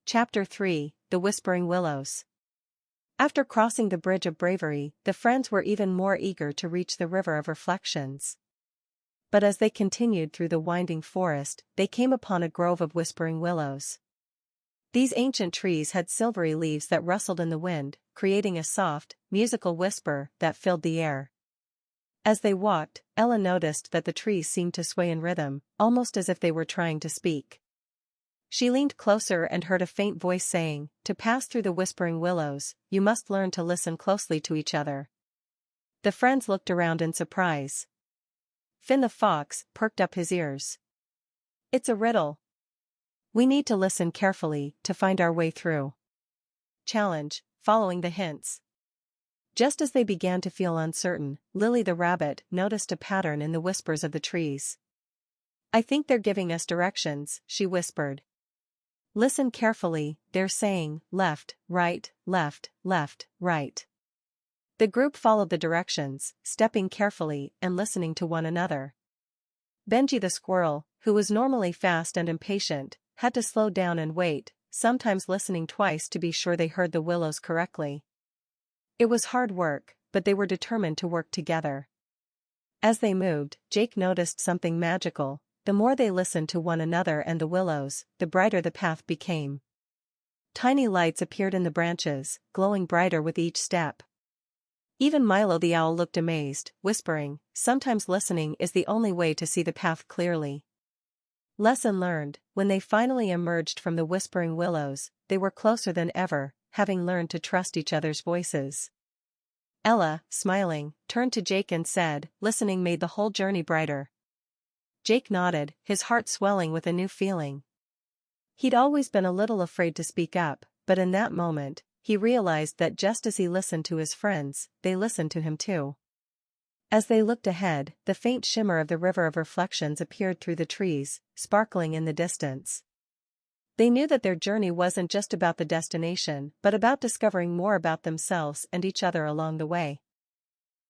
Chapter 3, The Whispering Willows. After crossing the Bridge of Bravery, the friends were even more eager to reach the River of Reflections. But as they continued through the winding forest, they came upon a grove of whispering willows. These ancient trees had silvery leaves that rustled in the wind, creating a soft, musical whisper that filled the air. As they walked, Ella noticed that the trees seemed to sway in rhythm, almost as if they were trying to speak. She leaned closer and heard a faint voice saying, "To pass through the whispering willows, you must learn to listen closely to each other." The friends looked around in surprise. Finn the fox perked up his ears. "It's a riddle. We need to listen carefully to find our way through." Challenge, following the hints. Just as they began to feel uncertain, Lily the rabbit noticed a pattern in the whispers of the trees. "I think they're giving us directions," she whispered. "Listen carefully, they're saying, left, right, right." The group followed the directions, stepping carefully and listening to one another. Benji the squirrel, who was normally fast and impatient, had to slow down and wait, sometimes listening twice to be sure they heard the willows correctly. It was hard work, but they were determined to work together. As they moved, Jake noticed something magical. The more they listened to one another and the willows, the brighter the path became. Tiny lights appeared in the branches, glowing brighter with each step. Even Milo the owl looked amazed, whispering, "Sometimes listening is the only way to see the path clearly." Lesson learned: when they finally emerged from the whispering willows, they were closer than ever, having learned to trust each other's voices. Ella, smiling, turned to Jake and said, "Listening made the whole journey brighter." Jake nodded, his heart swelling with a new feeling. He'd always been a little afraid to speak up, but in that moment, he realized that just as he listened to his friends, they listened to him too. As they looked ahead, the faint shimmer of the River of Reflections appeared through the trees, sparkling in the distance. They knew that their journey wasn't just about the destination, but about discovering more about themselves and each other along the way.